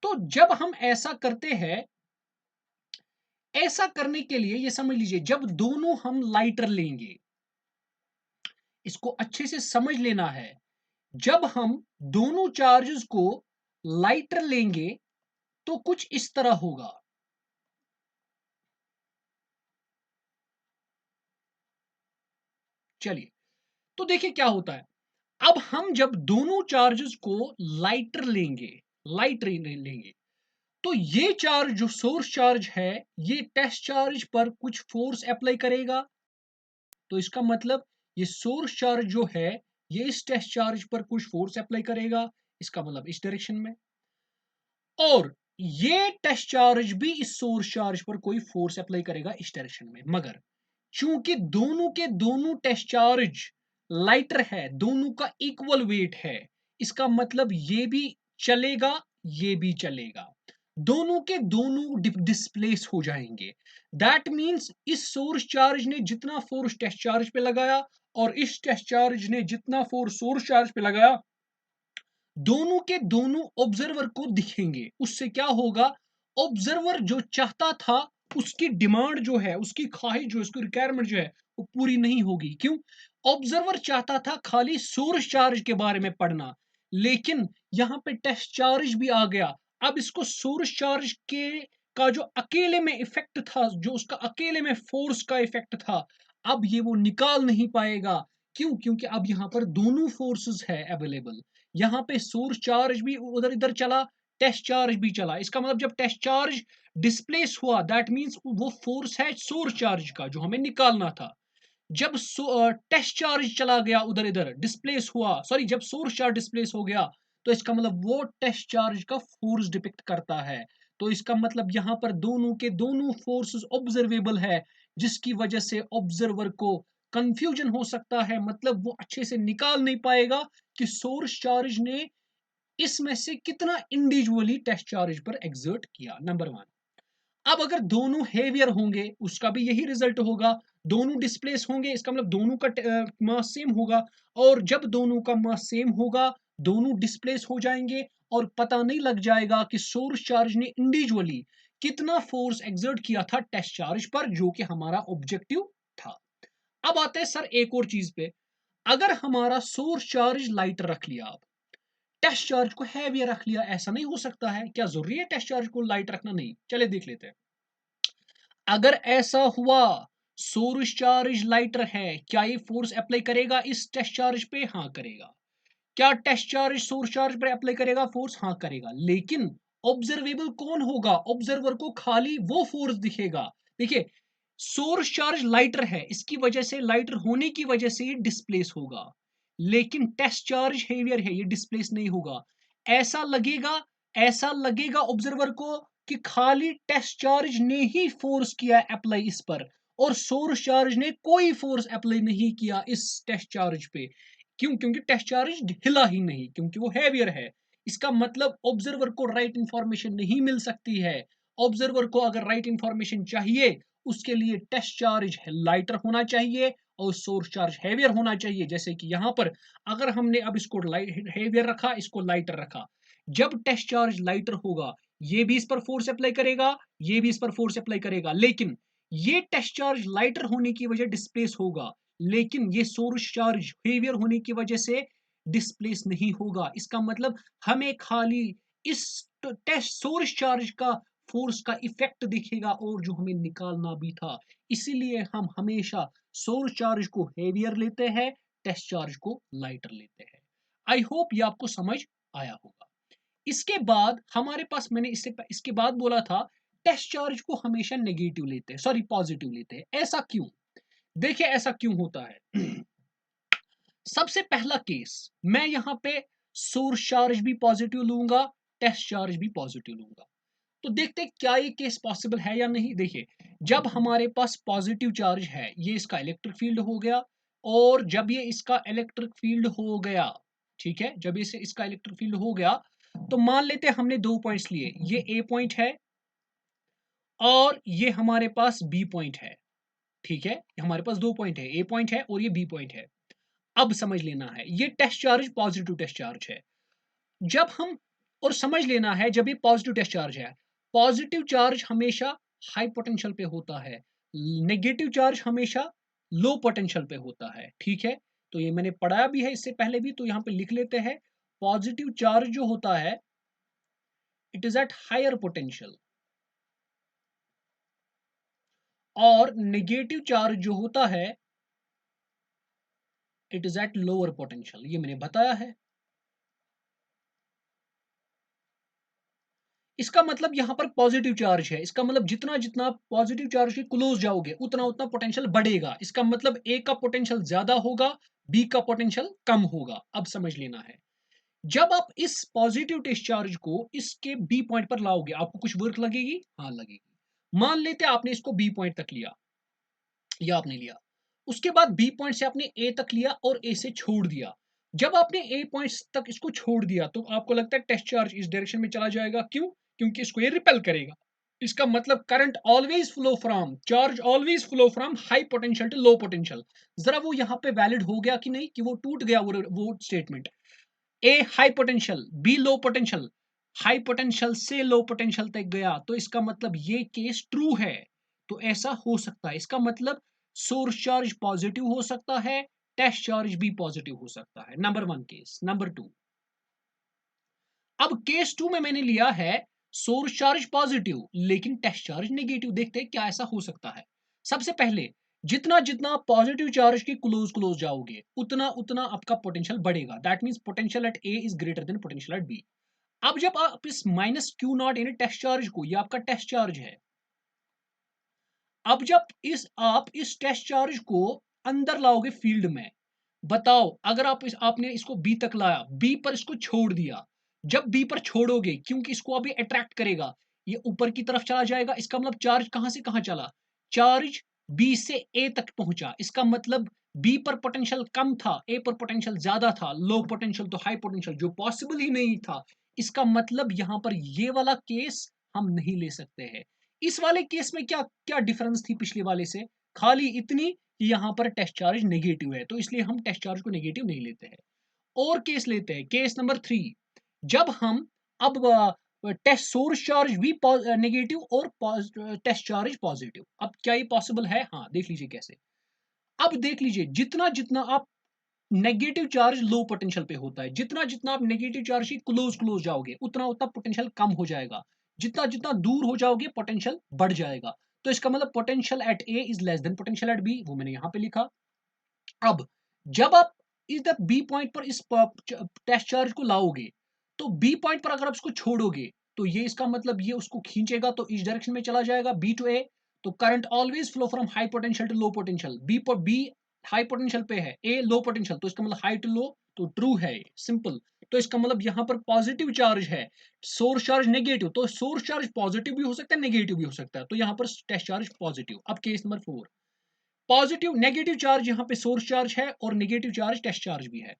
तो जब हम ऐसा करते हैं, ऐसा करने के लिए ये समझ लीजिए जब दोनों हम लाइटर लेंगे, इसको अच्छे से समझ लेना है, जब हम दोनों चार्जेस को लाइटर लेंगे तो कुछ इस तरह होगा। चलिए तो देखिए क्या होता है। अब हम जब दोनों चार्जेस को लाइटर लेंगे, लेंगे, तो ये चार्ज जो सोर्स चार्ज है ये टेस्ट चार्ज पर कुछ फोर्स अप्लाई करेगा। तो इसका मतलब ये सोर्स चार्ज जो है ये इस टेस्ट चार्ज पर कुछ फोर्स अप्लाई करेगा, इसका मतलब इस डायरेक्शन में, और ये टेस्ट चार्ज भी इस सोर्स चार्ज पर कोई फोर्स अप्लाई करेगा इस डायरेक्शन में। मगर चूंकि दोनों के दोनों टेस्ट चार्ज लाइटर है, दोनों का इक्वल वेट है, इसका मतलब ये भी चलेगा, ये भी चलेगा, दोनों के दोनों डिस्प्लेस हो जाएंगे। दैट मींस इस सोर्स चार्ज ने जितना फोर्स टेस्ट चार्ज पे लगाया और इस टेस्ट चार्ज ने जितना फोर्स सोर्स चार्ज पे लगाया, दोनों के दोनों ऑब्जर्वर को दिखेंगे। उससे क्या होगा, ऑब्जर्वर जो चाहता था उसकी डिमांड जो है, उसकी ख्वाहिश जो है, उसकी रिक्वायरमेंट जो है वो पूरी नहीं होगी। क्यों? ऑब्जर्वर चाहता था खाली सोर्स चार्ज के बारे में पढ़ना, लेकिन यहां पे टेस्ट चार्ज भी आ गया। अब इसको सोर्स चार्ज के का जो अकेले में इफेक्ट था, जो उसका अकेले में फोर्स का इफेक्ट था, अब ये वो निकाल नहीं पाएगा। क्यों? क्योंकि अब यहां पर दोनों फोर्सेस है अवेलेबल। यहां पे सोर्स चार्ज भी उधर इधर चला, टेस्ट चार्ज भी चला। इसका मतलब जब टेस्ट चार्ज डिस्प्लेस हुआ, दैट मींस वो फोर्स है सोर्स चार्ज का जो हमें निकालना था। जब टेस्ट चार्ज चला गया उधर इधर, डिस्प्लेस हुआ, सॉरी, जब सोर्स चार्ज डिस्प्लेस हो गया, तो इसका मतलब वो टेस्ट चार्ज का फोर्स डिपिक्ट करता है। तो इसका मतलब यहां पर दोनों के दोनों फोर्सेस ऑब्जर्वेबल है, जिसकी वजह से ऑब्जर्वर को कंफ्यूजन हो सकता है, मतलब वो अच्छे से निकाल नहीं पाएगा कि सोर्स चार्ज ने इसमें से कितना इंडिविजुअली टेस्ट चार्ज पर एग्जर्ट किया। Number one. अब अगर दोनों हेवियर होंगे, उसका भी यही रिजल्ट होगा, दोनों डिस्प्लेस होंगे, इसका मतलब दोनों का मास सेम होगा, और जब दोनों का मास सेम होगा, दोनों डिस्प्लेस हो जाएंगे और पता नहीं लग जाएगा कि सोर्स चार्ज ने इंडिविजुअली कितना फोर्स एग्जर्ट किया था टेस्ट चार्ज पर, जो कि हमारा ऑब्जेक्टिव था। अब आते हैं सर एक और चीज पे। अगर हमारा सोर्स चार्ज लाइटर रख लिया, आप टेस्ट चार्ज को हैवियर रख लिया, ऐसा नहीं हो सकता है? क्या जरूरी है टेस्ट चार्ज को लाइट रखना? नहीं, चले देख लेते हैं। अगर ऐसा हुआ, सोर्स चार्ज लाइटर है, क्या ये फोर्स अप्लाई करेगा इस टेस्ट चार्ज पे? हाँ करेगा। क्या टेस्ट चार्ज सोर्स चार्ज पर अप्लाई करेगा फोर्स? हाँ करेगा। लेकिन ऑब्जर्वेबल कौन होगा? ऑब्जर्वर को खाली वो फोर्स दिखेगा। देखिए, सोर्स चार्ज लाइटर है, इसकी वजह से, लाइटर होने की वजह से ये डिस्प्लेस होगा, लेकिन टेस्ट चार्ज हेवियर है, ये डिस्प्लेस नहीं होगा। ऐसा लगेगा, ऐसा लगेगा ऑब्जर्वर को कि खाली टेस्ट चार्ज ने ही फोर्स किया अप्लाई इस पर, और सोर्स चार्ज ने कोई फोर्स अप्लाई नहीं किया इस टेस्ट चार्ज पे। क्यों? क्योंकि टेस्ट चार्ज हिला ही नहीं, क्योंकि वो हैवियर है। इसका मतलब ऑब्जर्वर को राइट इंफॉर्मेशन नहीं मिल सकती है। ऑब्जर्वर को अगर राइट इंफॉर्मेशन चाहिए, उसके लिए टेस्ट चार्ज लाइटर होना चाहिए और सोर्स चार्ज हैवियर होना चाहिए। जैसे कि यहां पर अगर हमने अब इसको हैवियर रखा, इसको लाइटर रखा, जब टेस्ट चार्ज लाइटर होगा, ये भी इस पर फोर्स अप्लाई करेगा, ये भी इस पर फोर्स अप्लाई करेगा, लेकिन ये टेस्ट चार्ज लाइटर होने की वजह डिस्प्लेस होगा, लेकिन ये सोर्स चार्ज हेवियर होने की वजह से डिस्प्लेस नहीं होगा। इसका मतलब हमें खाली इस टेस्ट सोर्स चार्ज का फोर्स का इफेक्ट दिखेगा, और जो हमें निकालना भी था। इसीलिए हम हमेशा सोर्स चार्ज को हेवियर लेते हैं, टेस्ट चार्ज को लाइटर लेते हैं। आई होप ये आपको समझ आया होगा। इसके बाद हमारे पास, मैंने इसके बाद बोला था, टेस्ट चार्ज को हमेशा नेगेटिव लेते हैं, सॉरी पॉजिटिव लेते हैं। ऐसा क्यों? देखिए ऐसा क्यों होता है। सबसे पहला केस, मैं यहां पे सोर्स चार्ज भी पॉजिटिव लूंगा, टेस्ट चार्ज भी पॉजिटिव लूंगा, तो देखते हैं क्या ये केस पॉसिबल है या नहीं। देखिए, जब हमारे पास पॉजिटिव चार्ज है, ये इसका इलेक्ट्रिक फील्ड हो गया, और जब ये इसका इलेक्ट्रिक फील्ड हो गया, ठीक है, जब इसे इसका इलेक्ट्रिक फील्ड हो गया, तो मान लेते हैं हमने दो पॉइंट्स लिए, ये ए पॉइंट है और ये हमारे पास बी पॉइंट है। ठीक है, हमारे पास दो पॉइंट है, ए पॉइंट है और ये बी पॉइंट है। अब समझ लेना है, ये test charge positive test charge है। जब हम, और समझ लेना है, जब ये पॉजिटिव टेस्ट चार्ज है, पॉजिटिव चार्ज हमेशा हाई पोटेंशियल पे होता है, नेगेटिव चार्ज हमेशा लो पोटेंशियल पे होता है। ठीक है, तो ये मैंने पढ़ा भी है इससे पहले भी, तो यहां पे लिख लेते हैं, पॉजिटिव चार्ज जो होता है, it is at higher potential, और नेगेटिव चार्ज जो होता है, it is at lower potential. ये मैंने बताया है। इसका मतलब यहां पर पॉजिटिव चार्ज है, इसका मतलब जितना जितना पॉजिटिव चार्ज के क्लोज जाओगे, उतना उतना पोटेंशियल बढ़ेगा। इसका मतलब ए का पोटेंशियल ज्यादा होगा, बी का पोटेंशियल कम होगा। अब समझ लेना है, जब आप इस पॉजिटिव डिस्चार्ज को इसके बी पॉइंट पर लाओगे, आपको कुछ वर्क लगेगी? हाँ लगेगी। मान लेते आपने इसको बी पॉइंट तक लिया, या आपने लिया, उसके बाद बी पॉइंट से आपने ए तक लिया और ए से छोड़ दिया। जब आपने ए पॉइंट तक इसको छोड़ दिया तो आपको लगता है टेस्ट चार्ज इस डायरेक्शन में चला जाएगा, क्यों? क्योंकि इसको ये रिपेल करेगा। इसका मतलब current always flow from, charge always flow from high potential to low potential. जरा वो यहां पे वैलिड हो गया कि नहीं, कि वो टूट गया वो statement. A high potential, B low potential, high potential से लो पोटेंशियल तक गया, तो इसका मतलब ये केस ट्रू है। तो ऐसा हो सकता है, इसका मतलब सोर्स चार्ज पॉजिटिव हो सकता है, टेस्ट चार्ज भी पॉजिटिव हो सकता है। Number one case. Number two, अब केस टू में मैंने लिया है सोर्स चार्ज पॉजिटिव लेकिन टेस्ट चार्ज नेगेटिव। देखते हैं क्या ऐसा हो सकता है। सबसे पहले जितना जितना पॉजिटिव चार्ज के क्लोज क्लोज जाओगे उतना उतना आपका पोटेंशियल बढ़ेगा। That means potential at A is greater than potential at B. अब जब आप इस माइनस क्यू नॉट यानी टेस्ट चार्ज को, ये आपका टेस्ट चार्ज है, अब जब आप इस टेस्ट चार्ज को अंदर लाओगे फील्ड में, बताओ अगर आपने इसको बी तक लाया, बी पर इसको छोड़ दिया, जब बी पर छोड़ोगे क्योंकि इसको अभी अट्रैक्ट करेगा, ये ऊपर की तरफ चला जाएगा। इसका मतलब चार्ज कहां से कहां चला, चार्ज बी से ए तक पहुंचा। इसका मतलब बी पर पोटेंशियल कम था, ए पर पोटेंशियल ज्यादा था, लो पोटेंशियल तो हाई पोटेंशियल, जो पॉसिबल ही नहीं था। इसका मतलब यहां पर ये वाला केस हम नहीं ले सकते हैं। इस वाले केस में क्या क्या डिफरेंस थी पिछले वाले से, खाली इतनी कि यहां पर टेस्ट चार्ज नेगेटिव है, तो इसलिए हम टेस्ट चार्ज को नेगेटिव नहीं लेते हैं। और केस लेते हैं, केस नंबर 3। जब हम अब टेस्ट सोर्स चार्ज भी नेगेटिव और टेस्ट चार्ज पॉजिटिव, अब क्या ये पॉसिबल है? हाँ, देख लीजिए कैसे। अब देख लीजिए जितना जितना आप नेगेटिव चार्ज लो पोटेंशियल पे होता है, जितना जितना आप नेगेटिव चार्ज की क्लोज क्लोज जाओगे उतना उतना पोटेंशियल कम हो जाएगा, जितना जितना दूर हो जाओगे पोटेंशियल बढ़ जाएगा। तो इसका मतलब potential at A is less than potential at B, वो मैंने यहां पे लिखा। अब जब आप इधर बी पॉइंट पर इस टेस्ट चार्ज को लाओगे, तो बी पॉइंट पर अगर आप इसको छोड़ोगे तो ये इसका मतलब ये उसको खींचेगा तो इस डायरेक्शन में चला जाएगा, बी टू ए। तो current always flow from high potential to low potential. B high potential पे है, ए लो पोटेंशियल, तो इसका मतलब हाई टू लो, तो ट्रू है, सिंपल। तो इसका मतलब यहां पर पॉजिटिव चार्ज है, सोर्स चार्ज नेगेटिव, तो सोर्स चार्ज पॉजिटिव भी हो सकता है नेगेटिव भी हो सकता है, तो यहां पर टेस्ट चार्ज पॉजिटिव। अब case number 4, positive negative charge यहां पे सोर्स चार्ज है और नेगेटिव चार्ज टेस्ट चार्ज भी है।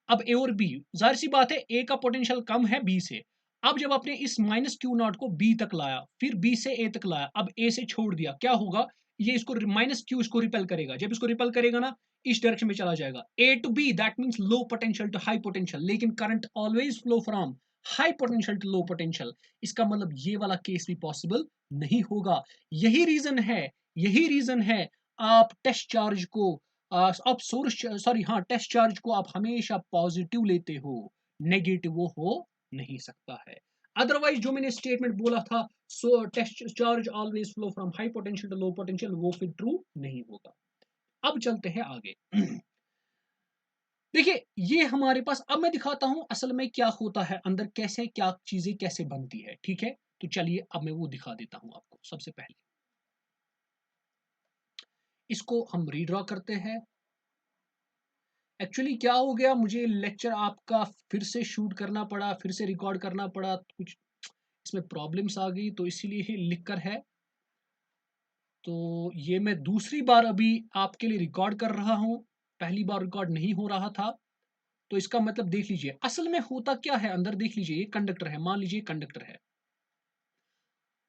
अब ए और बी, जाहिर सी बात है ए का पोटेंशियल कम है बी से। अब जब आपने इस माइनस क्यू नॉट को बी तक लाया, फिर बी से ए तक लाया, अब ए से छोड़ दिया, क्या होगा, ये इसको माइनस क्यू इसको रिपेल करेगा। जब इसको रिपेल करेगा ना, इस डायरेक्शन में चला जाएगा, A to B, that means low potential to high potential, लेकिन current always flow from high potential to low potential. इसका मतलब ये वाला केस भी पॉसिबल नहीं होगा। यही रीजन है, यही रीजन है आप टेस्ट चार्ज को आप सोर्स सॉरी हाँ टेस्ट चार्ज को आप हमेशा पॉजिटिव लेते हो, नेगेटिव वो हो नहीं सकता है। अदरवाइज जो मैंने स्टेटमेंट बोला था, so test charge always flow from high potential to low potential, वो फिर ट्रू नहीं होगा। अब चलते हैं आगे। देखिए ये हमारे पास, अब मैं दिखाता हूं असल में क्या होता है अंदर, कैसे क्या चीजें कैसे बनती है, ठीक है? तो चलिए अब मैं वो दिखा देता हूं आपको। सबसे पहले इसको हम रीड्रॉ करते हैं। एक्चुअली क्या हो गया, मुझे लेक्चर आपका फिर से शूट करना पड़ा, फिर से रिकॉर्ड करना पड़ा, कुछ इसमें प्रॉब्लम्स आ गई, तो इसीलिए ही लिख कर है। तो ये मैं दूसरी बार अभी आपके लिए रिकॉर्ड कर रहा हूँ, पहली बार रिकॉर्ड नहीं हो रहा था। तो इसका मतलब देख लीजिए असल में होता क्या है अंदर, देख लीजिए ये कंडक्टर है, मान लीजिए कंडक्टर है।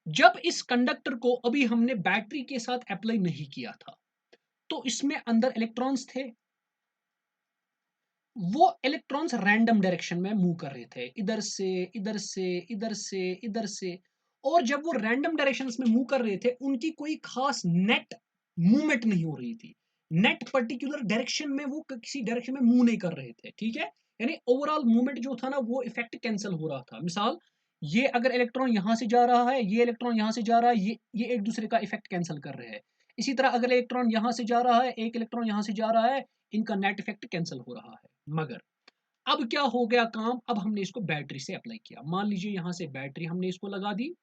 जब इस कंडक्टर को अभी हमने बैटरी के साथ अप्लाई नहीं किया था, तो इसमें अंदर इलेक्ट्रॉन्स थे। वो इलेक्ट्रॉन्स रैंडम डायरेक्शन में मूव कर रहे थे, इधर से इधर से इधर से इधर से। और जब वो रैंडम डायरेक्शन में मूव कर रहे थे, उनकी कोई खास नेट मूवमेंट नहीं हो रही थी, नेट पर्टिकुलर डायरेक्शन में वो किसी डायरेक्शन में मूव नहीं कर रहे थे, ठीक है? यानी ओवरऑल मूवमेंट जो था ना, वो इफेक्ट कैंसिल हो रहा था। मिसाल, ये अगर इलेक्ट्रॉन यहां से जा रहा है, ये इलेक्ट्रॉन यहां से जा रहा है, ये एक दूसरे का इफेक्ट कैंसिल कर रहे हैं। इसी तरह अगर इलेक्ट्रॉन यहां से जा रहा है, एक इलेक्ट्रॉन यहां से जा रहा है, इनका नेट इफेक्ट कैंसिल हो रहा है। मगर अब क्या हो गया काम, अब हमने इसको बैटरी से अप्लाई किया। मान लीजिए यहां से बैटरी हमने इसको लगा दी,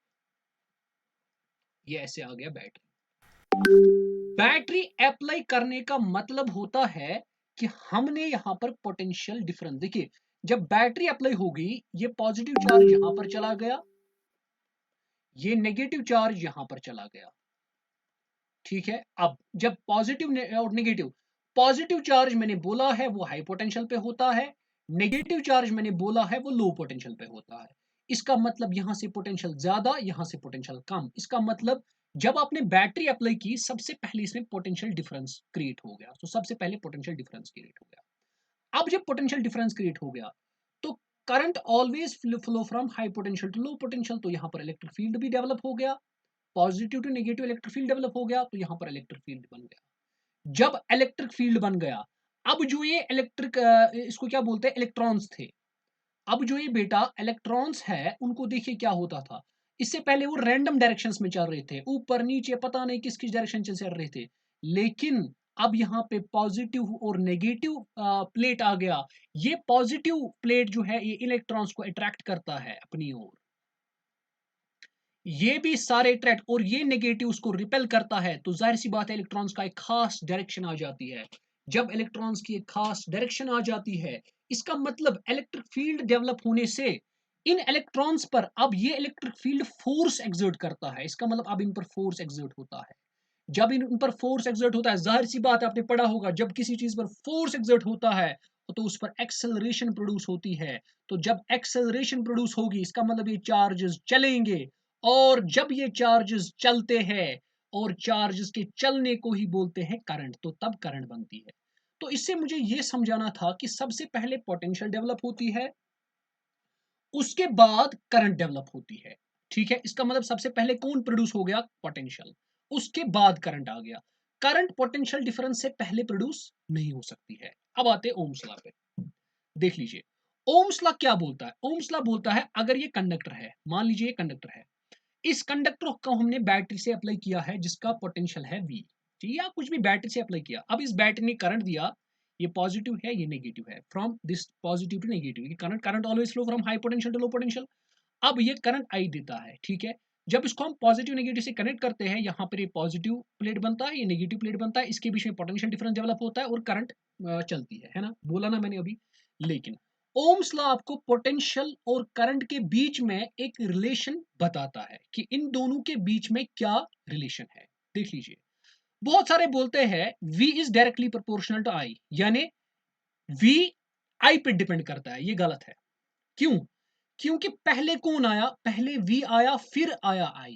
ये ऐसे आ गया बैटरी। बैटरी अप्लाई करने का मतलब होता है कि हमने यहां पर पोटेंशियल डिफरेंस, देखिए जब बैटरी अप्लाई हो गई, ये पॉजिटिव चार्ज यहां पर चला गया, ये नेगेटिव चार्ज यहां पर चला गया, ठीक है? अब जब पॉजिटिव और नेगेटिव, पॉजिटिव चार्ज मैंने बोला है वो हाई पोटेंशियल पे होता है, नेगेटिव चार्ज मैंने बोला है वो लो पोटेंशियल पे होता है। इसका मतलब यहां से पोटेंशियल ज्यादा, यहां से पोटेंशियल कम। इसका मतलब जब आपने बैटरी अप्लाई की, सबसे पहले इसमें पोटेंशियल डिफरेंस क्रिएट हो गया। तो सबसे पहले पोटेंशियल डिफरेंस क्रिएट हो गया। अब जब पोटेंशियल डिफरेंस क्रिएट हो गया, तो current always flow from high potential to low potential. तो यहाँ पर इलेक्ट्रिक फील्ड भी डेवलप हो गया, positive to negative electric field develop हो गया, तो यहाँ पर इलेक्ट्रिक फील्ड बन गया। जब इलेक्ट्रिक फील्ड बन गया, अब जो ये इलेक्ट्रिक इसको क्या बोलते हैं, इलेक्ट्रॉन्स थे। अब जो ये बेटा इलेक्ट्रॉन्स है, उनको देखिए क्या होता था। इससे पहले वो रैंडम डायरेक्शंस में चल रहे थे, ऊपर नीचे पता नहीं किस किस डायरेक्शन से चल रहे थे। लेकिन अब यहाँ पे पॉजिटिव और नेगेटिव प्लेट आ गया। ये पॉजिटिव प्लेट जो है ये इलेक्ट्रॉन्स को अट्रैक्ट करता है अपनी ओर, ये भी सारे अट्रैक्ट, और ये नेगेटिव उसको रिपेल करता है। तो जाहिर सी बात है इलेक्ट्रॉन्स का एक खास डायरेक्शन आ जाती है। जब इलेक्ट्रॉन्स की एक खास डायरेक्शन आ जाती है, इसका मतलब इलेक्ट्रिक फील्ड डेवलप होने से इन इलेक्ट्रॉन्स पर अब ये इलेक्ट्रिक फील्ड फोर्स एक्सर्ट करता है। इसका मतलब अब इन पर फोर्स एक्सर्ट होता है। जब इन पर फोर्स एक्सर्ट होता है, जाहिर सी बात है आपने पढ़ा होगा, जब किसी चीज पर फोर्स एक्सर्ट होता है तो उस पर एक्सेलरेशन प्रोड्यूस होती है। तो जब एक्सेलरेशन प्रोड्यूस होगी, इसका मतलब ये चार्जेस चलेंगे, और जब ये चार्जेस चलते हैं, और चार्जेस के चलने को ही बोलते हैं करंट, तो तब करंट बनती है। तो इससे मुझे ये समझाना था कि सबसे पहले पोटेंशियल डेवलप होती है, उसके बाद करंट डेवलप होती है। ठीक है, इसका मतलब सबसे पहले कौन प्रोड्यूस हो गया, पोटेंशियल, उसके बाद करंट आ गया। करंट पोटेंशियल डिफरेंस से पहले प्रोड्यूस नहीं हो सकती है। अब आते हैं ओम्स लॉ पे, देख लीजिए। ओम्स लॉ क्या बोलता है, ओम्स लॉ बोलता है अगर ये कंडक्टर है, मान लीजिए ये कंडक्टर है, इस कंडक्टर को हमने बैटरी से अप्लाई किया है जिसका पोटेंशियल है V, ठीक है, या कुछ भी बैटरी से अप्लाई किया। अब इस बैटरी ने करंट दिया, ये पॉजिटिव है ये नेगेटिव है, from this positive to negative, ये current current always flow from high potential to low potential. अब ये करंट आई देता है, ठीक है। जब इसको हम पॉजिटिव नेगेटिव से कनेक्ट करते हैं, यहाँ पर ये पॉजिटिव प्लेट बनता है, ये नेगेटिव प्लेट बनता है, इसके बीच में पोटेंशियल डिफरेंस डेवलप होता है और करंट चलती है ना, बोला ना मैंने अभी। लेकिन ओम्स लॉ आपको पोटेंशियल और करंट के बीच में एक रिलेशन बताता है कि इन दोनों के बीच में क्या रिलेशन है। देख लीजिए, बहुत सारे बोलते हैं V is directly proportional to I, यानी V I पे डिपेंड करता है। ये गलत है। क्यों? क्योंकि पहले कौन आया, पहले V आया फिर आया I।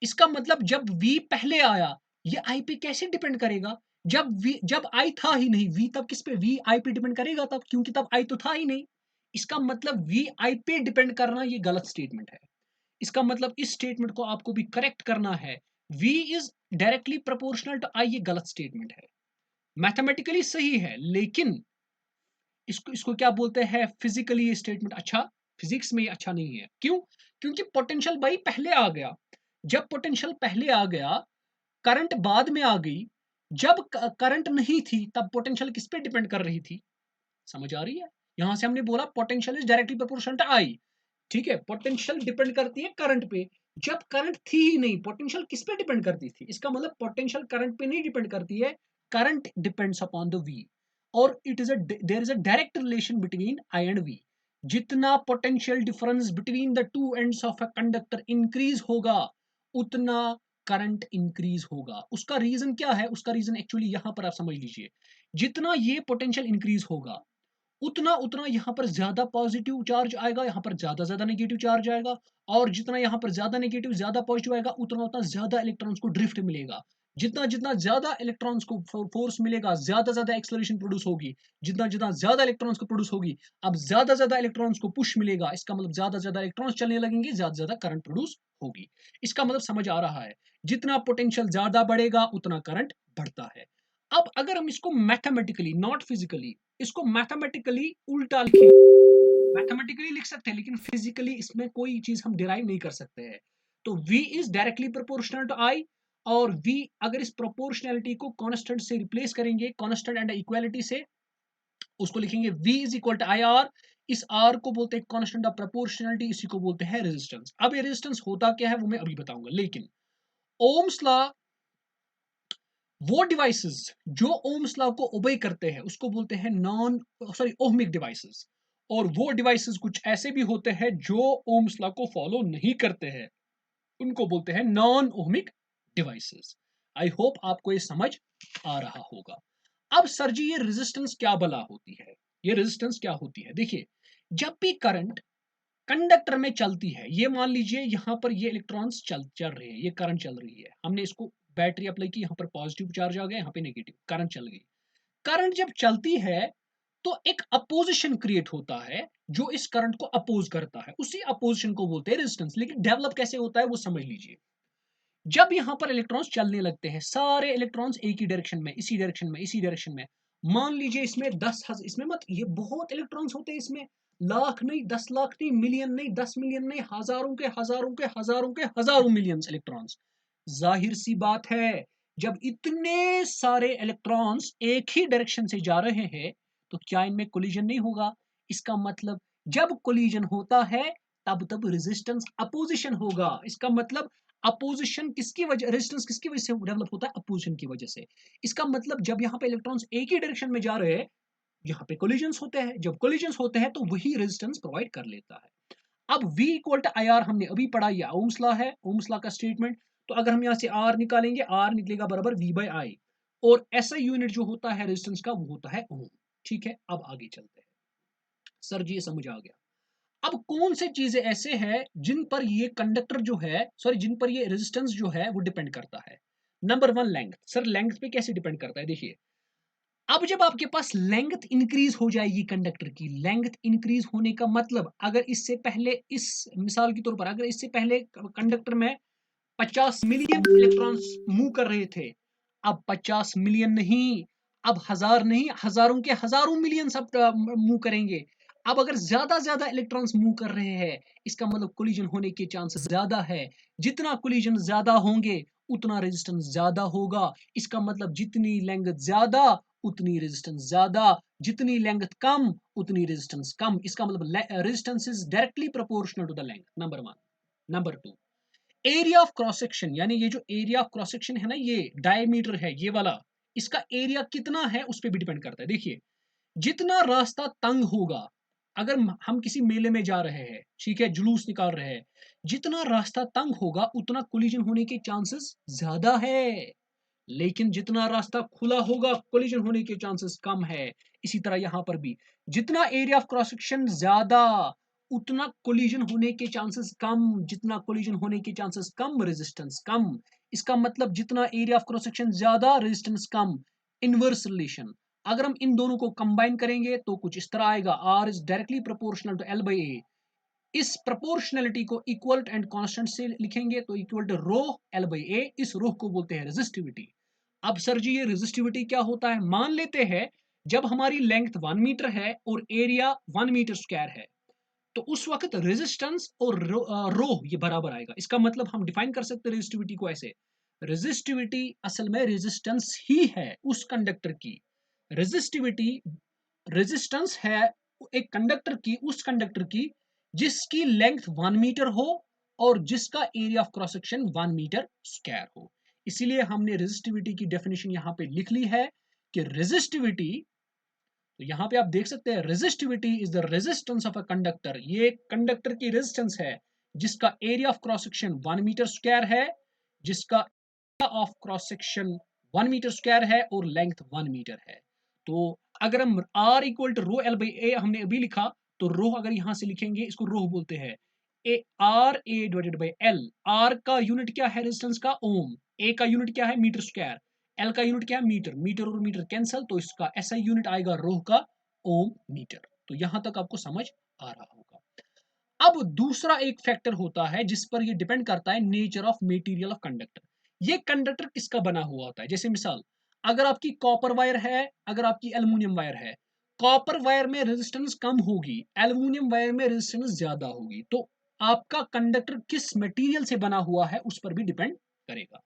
इसका मतलब जब V पहले आया, ये I पे कैसे डिपेंड करेगा, जब I था ही नहीं, V तब किस पे, V I पे डिपेंड करेगा तब, क्योंकि तब I तो था ही नहीं। इसका मतलब V I पे डिपेंड करना ये गलत स्टेटमेंट है। इसका मतलब इस स्टेटमेंट को आपको भी करेक्ट करना है। V is directly proportional to I, ये गलत स्टेटमेंट है। मैथमेटिकली सही है, लेकिन इसको इसको क्या बोलते हैं, फिजिकली ये स्टेटमेंट अच्छा, फिजिक्स में अच्छा नहीं है। क्यों? क्योंकि पोटेंशियल भाई पहले आ गया। जब पोटेंशियल पहले आ गया, करंट बाद में आ गई। जब करंट नहीं थी तब पोटेंशियल किस पे डिपेंड कर रही थी, समझ आ रही है। यहां से हमने बोला potential is directly proportional to I, ठीक है, पोटेंशियल डिपेंड करती है करंट पे। जब करंट थी ही नहीं, पोटेंशियल किस पे डिपेंड करती थी, इसका मतलब पोटेंशियल करंट पे नहीं डिपेंड करती है, current depends upon the V. और it is a there is a direct relation between I and V. जितना potential difference between the two ends of a conductor increase होगा, उतना करंट इंक्रीज होगा। उसका रीजन क्या है, उसका रीजन एक्चुअली यहां पर आप समझ लीजिए। जितना ये पोटेंशियल इंक्रीज होगा, उतना उतना यहाँ पर ज्यादा पॉजिटिव चार्ज आएगा, यहाँ पर ज्यादा ज्यादा नेगेटिव चार्ज आएगा। और जितना यहाँ पर ज्यादा नेगेटिव ज्यादा पॉजिटिव आएगा, उतना उतना ज्यादा इलेक्ट्रॉन्स को ड्रिफ्ट मिलेगा। जितना जितना ज्यादा इलेक्ट्रॉन्स को फोर्स मिलेगा, ज्यादा ज्यादा एक्सेलरेशन प्रोड्यूस होगी। जितना जितना ज्यादा इलेक्ट्रॉन्स को प्रोड्यूस होगी, अब ज्यादा ज्यादा इलेक्ट्रॉन्स को पुश मिलेगा, इसका मतलब ज्यादा ज्यादा इलेक्ट्रॉन्स चलने लगेंगे, ज्यादा ज्यादा करंट प्रोड्यूस होगी। इसका मतलब समझ आ रहा है, जितना पोटेंशियल ज्यादा बढ़ेगा उतना करंट बढ़ता है। अब अगर हम इसको मैथमेटिकली, नॉट फिजिकली, इसको मैथमेटिकली उल्टा लिखें, मैथमेटिकली लिख सकते हैं लेकिन फिजिकली इसमें कोई चीज हम डिराइव नहीं कर सकते हैं। तो V is directly proportional to I, और V अगर इस प्रोपोर्शनैलिटी को कांस्टेंट से रिप्लेस करेंगे, कांस्टेंट एंड इक्वालिटी से, उसको लिखेंगे V is equal to IR। इस R को बोलते हैं कांस्टेंट ऑफ प्रोपोर्शनैलिटी, इसी को बोलते हैं रेजिस्टेंस। अब ये रेजिस्टेंस होता क्या है वो मैं अभी बताऊंगा, लेकिन ओम्स लॉ, वो डिवाइसेस जो ओम्स लॉ को ओबे करते हैं उसको बोलते हैं नॉन सॉरी ओहमिक डिवाइसेस। और वो डिवाइसेस कुछ ऐसे भी होते हैं जो ओम्स लॉ को फॉलो नहीं करते हैं, उनको बोलते हैं non ohmic devices. I hope आपको ये समझ आ रहा होगा। अब सर जी ये रेजिस्टेंस क्या भला होती है, ये रेजिस्टेंस क्या होती है? देखिए, जब भी करंट कंडक्टर में चलती है, ये मान लीजिए यहाँ पर ये इलेक्ट्रॉन्स चल चल रहे हैं, ये करंट चल रही है, हमने इसको बैटरी अप्लाई की, यहाँ पर पॉजिटिव चार्ज आ गया, यहाँ पे नेगेटिव, करंट चल गई। करंट जब चलती है तो एक अपोजिशन क्रिएट होता है जो इस करंट को अपोज करता है, उसी अपोजिशन को बोलते हैं रेजिस्टेंस। लेकिन डेवलप कैसे होता है वो समझ लीजिए। जब यहां पर इलेक्ट्रॉन्स चलने लगते हैं, सारे इलेक्ट्रॉन्स एक ही डायरेक्शन में, इसी डायरेक्शन में, इसी डायरेक्शन में, मान लीजिए इसमें 10,000, इसमें मत, ये बहुत इलेक्ट्रॉन्स होते हैं इसमें, लाख नहीं, 10 लाख नहीं, मिलियन नहीं, 10 मिलियन नहीं, हजारों के हजारों के हजारों के हजारों मिलियंस इलेक्ट्रॉन्स। जाहिर सी बात है, जब इतने सारे इलेक्ट्रॉन्स एक ही डायरेक्शन से जा रहे हैं तो क्या इनमें कोलिजन नहीं होगा? इसका मतलब जब कोलिजन होता है तब तब रेजिस्टेंस अपोजिशन होगा। इसका मतलब अपोजिशन किसकी वजह, रेजिस्टेंस किसकी वजह से डेवलप होता है? अपोजिशन की वजह से। इसका मतलब जब यहाँ पे इलेक्ट्रॉन्स एक ही डायरेक्शन में जा रहे हैं, यहाँ पे कोलिजन्स होते हैं, जब कोलिजन्स होते हैं तो वही रेजिस्टेंस प्रोवाइड कर लेता है। अब V equal to I R हमने अभी पढ़ा, ये ओम्स लॉ है, ओम्स लॉ का स्टेटमेंट। तो अगर हम यहाँ से R निकालेंगे, R निकलेगा बराबर V बाई आई, और ऐसा यूनिट जो होता है रेजिस्टेंस का वो होता है ओम। ठीक है, अब आगे चलते हैं। सर जी ये समझ आ गया। अब कौन से चीजें ऐसे हैं जिन पर ये कंडक्टर जो है, सॉरी, जिन पर ये रेजिस्टेंस जो है वो डिपेंड करता है? Number one, length. Sir length पे कैसे डिपेंड करता है? देखिए, अब जब आपके पास लेंथ इंक्रीज हो जाएगी, कंडक्टर की लेंथ इंक्रीज होने का मतलब, अगर इससे पहले, इस मिसाल के तौर पर, अगर इससे पहले कंडक्टर में 50 मिलियन इलेक्ट्रॉन्स मूव कर रहे थे, अब 50 मिलियन नहीं, अब हजार नहीं, हजारों के हजारों मिलियन सब मूव करेंगे। अब अगर ज्यादा इलेक्ट्रॉन्स मूव कर रहे हैं, इसका मतलब कोलिजन होने के चांसेस ज्यादा है। जितना कोलिजन ज्यादा होंगे उतना रेजिस्टेंस ज्यादा होगा। इसका मतलब जितनी लेंथ ज्यादा उतनी रेजिस्टेंस ज्यादा, जितनी लेंथ कम उतनी रेजिस्टेंस कम। इसका मतलब resistance is directly proportional to the length, number one. Number two, area of cross section, यानी ये जो एरिया ऑफ क्रॉस सेक्शन है ना, ये डायमीटर है ये वाला, इसका एरिया कितना है उस पर भी डिपेंड करता है। देखिए, जितना रास्ता तंग होगा, अगर हम किसी मेले में जा रहे हैं, ठीक है, जुलूस निकाल रहे हैं, जितना रास्ता तंग होगा उतना कोलिजन होने के चांसेस ज्यादा है। लेकिन जितना रास्ता खुला होगा कोलिजन होने के चांसेस कम है। इसी तरह यहां पर भी, जितना एरिया ऑफ क्रॉस सेक्शन ज्यादा उतना कोलिजन होने के चांसेस कम, जितना कोलिजन होने के चांसेस कम रेजिस्टेंस कम। इसका मतलब जितना एरिया ऑफ क्रॉस सेक्शन ज्यादा रेजिस्टेंस कम, इनवर्स रिलेशन। अगर हम इन दोनों को कंबाइन करेंगे तो कुछ इस तरह आएगा, R is directly proportional to L by A. इस प्रोपोर्शनलिटी को इक्वल एंड कांस्टेंट से लिखेंगे तो equal to rho L by A, इस रो को बोलते हैं रेजिस्टिविटी। अब सर जी ये रेजिस्टिविटी क्या होता है? मान लेते हैं जब हमारी लेंथ 1 मीटर है और एरिया 1 मीटर स्क्वायर है, तो उस वक्त रेजिस्टेंस और रो ये बराबर आएगा। इसका मतलब हम डिफाइन कर सकते हैं रेजिस्टिविटी को ऐसे, रेजिस्टिविटी असल में रेजिस्टेंस ही है उस कंडक्टर की। रेजिस्टिविटी रेजिस्टेंस है एक कंडक्टर की, उस कंडक्टर की जिसकी लेंथ 1 मीटर हो और जिसका area of cross section 1 metre square हो। इसीलिए हमने रेजिस्टिविटी की डेफिनेशन यहां पे लिख ली है कि रेजिस्टिविटी, तो यहां पे आप देख सकते हैं, resistivity is the resistance of a conductor. ये कंडक्टर की रेजिस्टेंस है जिसका area of cross section 1 metre square है, जिसका area of cross section 1 metre square है और लेंथ 1 मीटर है। तो अगर हम R equal to rho L by A हमने अभी लिखा, तो रो अगर यहां से लिखेंगे, इसको रो बोलते हैं, A R A divided by L. R का यूनिट क्या है रेजिस्टेंस का? ओम। ए का यूनिट क्या है? Metre square. एल का यूनिट क्या है? मीटर। मीटर और मीटर कैंसल, तो इसका ऐसा यूनिट आएगा रोह का, ओम मीटर। तो यहां तक आपको समझ आ रहा होगा। अब दूसरा एक फैक्टर होता है जिस पर ये डिपेंड करता है, nature of material of conductor. ये कंडक्टर किसका बना हुआ होता है? जैसे मिसाल, अगर आपकी कॉपर वायर है, अगर आपकी एल्यूमिनियम वायर है, कॉपर वायर में रेजिस्टेंस कम होगी, एल्यूमिनियम वायर में रेजिस्टेंस ज्यादा होगी। तो आपका कंडक्टर किस मटेरियल से बना हुआ है उस पर भी डिपेंड करेगा।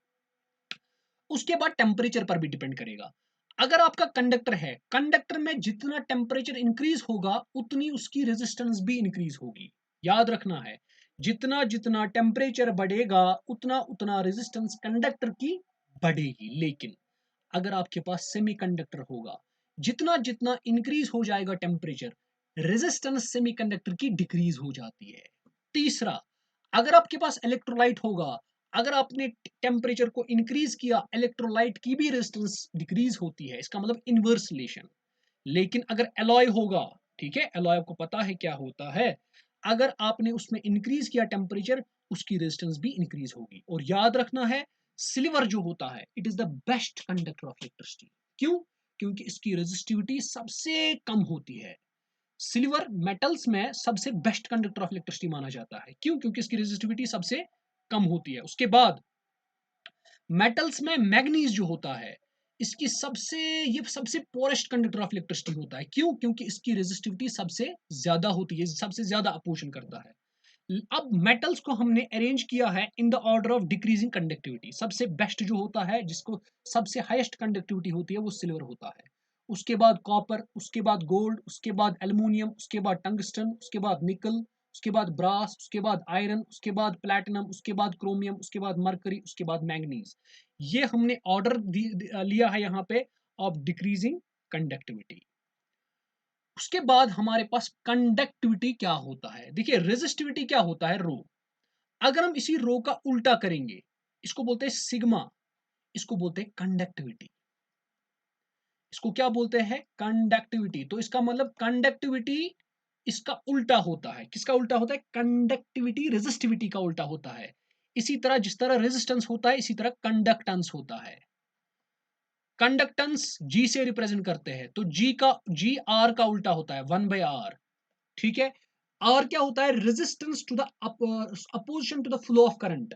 उसके बाद टेम्परेचर पर भी डिपेंड करेगा। अगर आपका कंडक्टर है, कंडक्टर में जितना टेम्परेचर इंक्रीज होगा उतनी उसकी रेजिस्टेंस भी इंक्रीज होगी। याद रखना है, जितना जितना टेम्परेचर बढ़ेगा उतना उतना रेजिस्टेंस कंडक्टर की बढ़ेगी। लेकिन अगर आपके पास सेमीकंडक्टर होगा, जितना जितना इंक्रीज हो जाएगा टेम्परेचर, रेजिस्टेंस सेमीकंडक्टर की डिक्रीज हो जाती है। तीसरा, अगर आपके पास इलेक्ट्रोलाइट होगा, अगर आपने टेम्परेचर को इंक्रीज किया, इलेक्ट्रोलाइट की भी रेजिस्टेंस डिक्रीज होती है, इसका मतलब इनवर्स रिलेशन। लेकिन अगर एलॉय होगा, ठीक है, एलॉय आपको पता है क्या होता है, अगर आपने उसमें इंक्रीज किया टेम्परेचर, उसकी रेजिस्टेंस भी इंक्रीज होगी। और याद रखना है, सिल्वर जो होता है, it is the best conductor of electricity. क्यों? क्योंकि इसकी रेजिस्टिविटी सबसे कम होती है। सिल्वर मेटल्स में सबसे बेस्ट कंडक्टर ऑफ इलेक्ट्रिसिटी माना जाता है। क्यों? क्योंकि इसकी रेजिस्टिविटी सबसे कम होती है। उसके बाद मेटल्स में मैग्नीज जो होता है, इसकी ये सबसे पोरेस्ट कंडक्टर ऑफ इलेक्ट्रिसिटी होता है। क्यों? क्योंकि इसकी रेजिस्टिविटी सबसे ज्यादा होती है, सबसे ज्यादा अपोजिशन करता है। अब मेटल्स को हमने अरेंज किया है in the order of decreasing conductivity. सबसे बेस्ट जो होता है, जिसको सबसे हाईएस्ट कंडक्टिविटी होती है, वो सिल्वर होता है। उसके बाद कॉपर, उसके बाद गोल्ड, उसके बाद एल्यूमिनियम, उसके बाद टंगस्टन, उसके बाद निकल, उसके बाद ब्रास, उसके बाद आयरन, उसके बाद प्लैटिनम, उसके बाद क्रोमियम, उसके बाद मरकरी, उसके बाद मैंगनीज। ये हमने ऑर्डर लिया है यहाँ पे ऑफ डिक्रीजिंग कंडक्टिविटी। उसके बाद हमारे पास कंडक्टिविटी क्या होता है। देखिए, रेजिस्टिविटी क्या होता है, रो। अगर हम इसी रो का उल्टा करेंगे, इसको बोलते हैं सिग्मा, इसको बोलते हैं कंडक्टिविटी। इसको क्या बोलते हैं? कंडक्टिविटी। तो इसका मतलब कंडक्टिविटी इसका उल्टा होता है। किसका उल्टा होता है? कंडक्टिविटी रेजिस्टिविटी का उल्टा होता है। इसी तरह जिस तरह रेजिस्टेंस होता है, इसी तरह कंडक्टेंस होता है। कंडक्टेंस जी से रिप्रेजेंट करते हैं, तो जी आर का उल्टा होता है, 1/r। ठीक है। आर क्या होता है? Resistance to the opposition to the flow of current.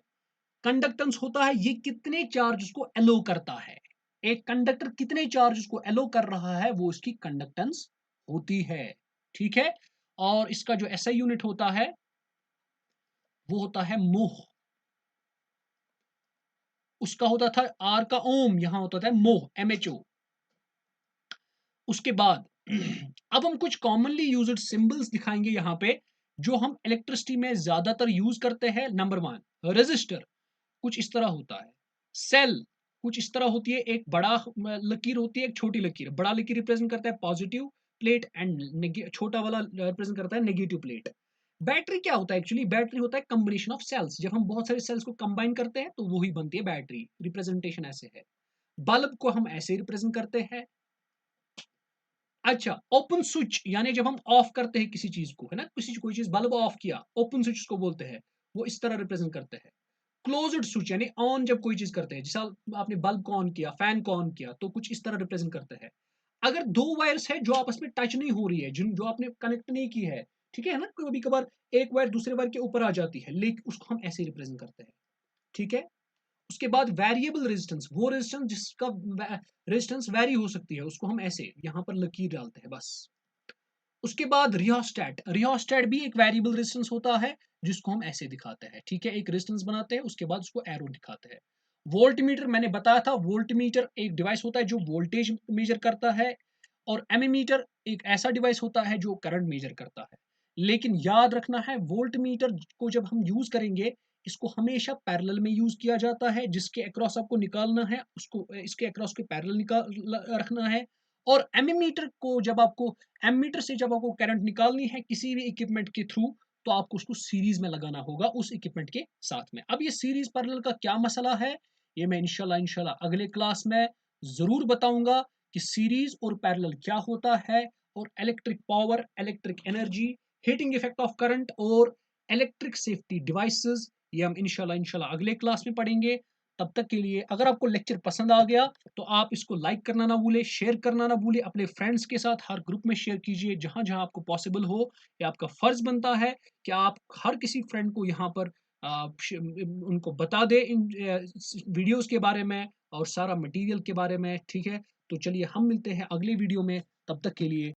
Conductance होता है ये कितने चार्ज को एलो करता है। एक कंडक्टर कितने चार्ज को एलो कर रहा है, वो इसकी कंडक्टेंस होती है। ठीक है। और इसका जो एसआई यूनिट होता है, वो होता है मोह। उसका होता था आर का ओम, यहां होता था मोह, MHO। उसके बाद अब हम कुछ कॉमनली यूज्ड सिंबल्स दिखाएंगे यहां पे, जो हम इलेक्ट्रिसिटी में ज्यादातर यूज करते हैं। नंबर 1, रेजिस्टर कुछ इस तरह होता है। सेल कुछ इस तरह होती है, एक बड़ा लकीर होती है, एक छोटी लकीर। बड़ा लकीर रिप्रेजेंट करता है पॉजिटिव प्लेट एंड छोटा वाला रिप्रेजेंट करता है नेगेटिव प्लेट। बैटरी क्या होता है? एक्चुअली बैटरी होता है कम्बिनेशन ऑफ सेल्स। जब हम बहुत सारे सेल्स को कंबाइन करते हैं, तो वही बनती है बैटरी। रिप्रेजेंटेशन ऐसे है। बल्ब को हम ऐसे रिप्रेजेंट करते हैं। अच्छा, ओपन स्विच यानी जब हम ऑफ करते हैं किसी चीज को, है ना, किसी कोई चीज बल्ब ऑफ किया, ओपन स्विच को बोलते हैं। वो इस तरह रिप्रेजेंट करते हैं। क्लोज्ड स्विच यानी ऑन जब कोई चीज करते हैं, जैसा आपने बल्ब को ऑन किया, फैन को ऑन किया, तो कुछ इस तरह रिप्रेजेंट करते हैं। अगर दो वायर्स है जो आपस में टच नहीं हो रही है, जिन जो आपने कनेक्ट नहीं की है, ठीक है ना, कभी कभार एक वायर दूसरे वायर के ऊपर आ जाती है, लेकिन उसको हम ऐसे रिप्रेजेंट करते हैं। ठीक है। उसके बाद वेरिएबल रेजिस्टेंस, वो रेजिस्टेंस जिसका रेजिस्टेंस वेरी हो सकती है, उसको हम ऐसे यहां पर लकीर डालते हैं बस। उसके बाद रियोस्टेट, रियोस्टेट भी एक वेरिएबल रेजिस्टेंस होता है, जिसको हम ऐसे दिखाते हैं। ठीक है, एक रेजिस्टेंस बनाते हैं, उसके बाद उसको एरो दिखाते हैं। वोल्टमीटर मैंने बताया था, वोल्टमीटर एक डिवाइस होता है जो वोल्टेज मेजर करता है। और एमीमीटर एक ऐसा डिवाइस होता है जो करंट मेजर करता है। लेकिन याद रखना है, वोल्टमीटर को जब हम यूज करेंगे, इसको हमेशा पैरेलल में यूज किया जाता है। जिसके अक्रॉस आपको निकालना है, उसको इसके अक्रॉस के पैरेलल निकाल रखना है। और एमीमीटर को जब आपको एमीटर से जब आपको करंट निकालनी है किसी भी इक्विपमेंट के थ्रू, तो आपको उसको सीरीज में लगाना होगा उस इक्विपमेंट के साथ में। अब ये सीरीज पैरेलल का क्या मसला है, ये मैं इंशाल्लाह अगले क्लास में जरूर बताऊंगा कि सीरीज और पैरेलल क्या होता है। और electric power, electric energy, heating effect of current और इलेक्ट्रिक सेफ्टी डिवाइसेस, ये हम इंशाल्लाह अगले क्लास में पढ़ेंगे। तब तक के लिए, अगर आपको लेक्चर पसंद आ गया, तो आप इसको लाइक करना ना भूले, शेयर करना ना भूले, अपने फ्रेंड्स के साथ हर ग्रुप में शेयर कीजिए जहां जहां आपको पॉसिबल हो। ये आपका फर्ज बनता है कि आप हर किसी फ्रेंड को यहाँ पर उनको बता दे इन वीडियोस के बारे में और सारा मटेरियल के बारे में। ठीक है, तो चलिए हम मिलते हैं अगले वीडियो में, तब तक के लिए